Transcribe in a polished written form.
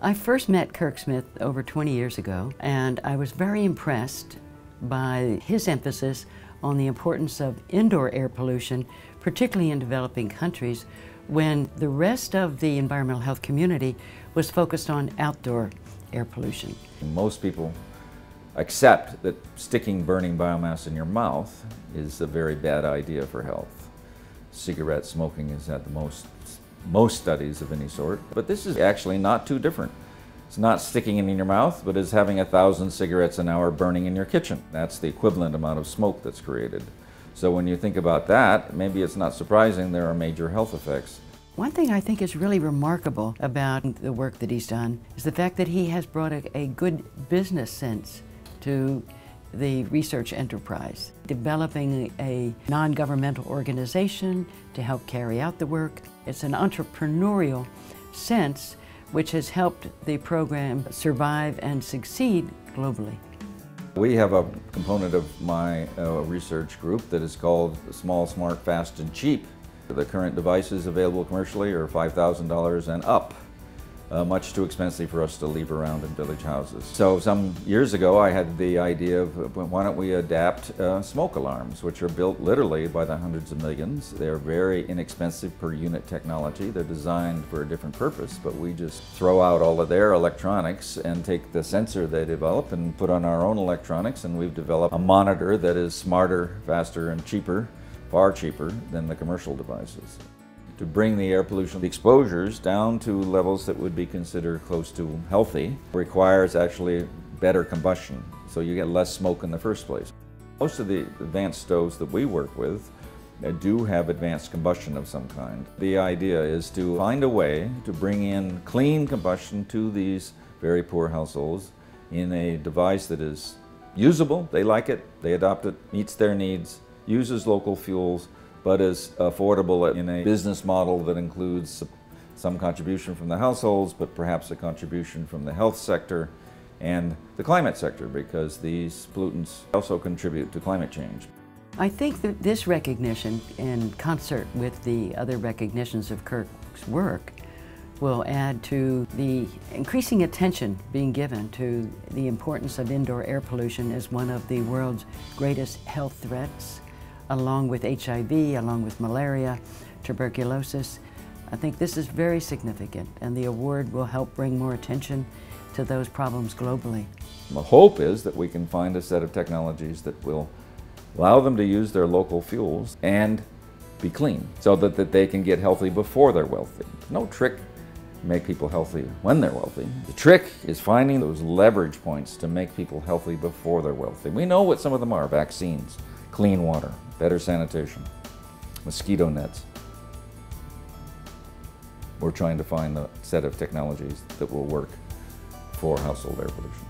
I first met Kirk Smith over 20 years ago, and I was very impressed by his emphasis on the importance of indoor air pollution, particularly in developing countries, when the rest of the environmental health community was focused on outdoor air pollution. Most people accept that sticking burning biomass in your mouth is a very bad idea for health. Cigarette smoking has had the most studies of any sort, but this is actually not too different. It's not sticking it in your mouth, but it's having 1,000 cigarettes an hour burning in your kitchen. That's the equivalent amount of smoke that's created. So when you think about that, maybe it's not surprising there are major health effects. One thing I think is really remarkable about the work that he's done is the fact that he has brought a good business sense to the research enterprise, developing a non-governmental organization to help carry out the work. It's an entrepreneurial sense which has helped the program survive and succeed globally. We have a component of my research group that is called Small, Smart, Fast, and Cheap. The current devices available commercially are $5,000 and up. Much too expensive for us to leave around in village houses. So some years ago I had the idea of why don't we adapt smoke alarms, which are built literally by the hundreds of millions. They're very inexpensive per unit technology. They're designed for a different purpose, but we just throw out all of their electronics and take the sensor they develop and put on our own electronics, and we've developed a monitor that is smarter, faster, and cheaper, far cheaper than the commercial devices. To bring the air pollution exposures down to levels that would be considered close to healthy requires actually better combustion, so you get less smoke in the first place. Most of the advanced stoves that we work with do have advanced combustion of some kind. The idea is to find a way to bring in clean combustion to these very poor households in a device that is usable, they like it, they adopt it, meets their needs, uses local fuels, but is affordable in a business model that includes some contribution from the households, but perhaps a contribution from the health sector and the climate sector, because these pollutants also contribute to climate change. I think that this recognition, in concert with the other recognitions of Kirk's work, will add to the increasing attention being given to the importance of indoor air pollution as one of the world's greatest health threats, along with HIV, along with malaria, tuberculosis. I think this is very significant, and the award will help bring more attention to those problems globally. The hope is that we can find a set of technologies that will allow them to use their local fuels and be clean, so that they can get healthy before they're wealthy. No trick to make people healthy when they're wealthy. The trick is finding those leverage points to make people healthy before they're wealthy. We know what some of them are: vaccines, clean water, better sanitation, mosquito nets. We're trying to find the set of technologies that will work for household air pollution.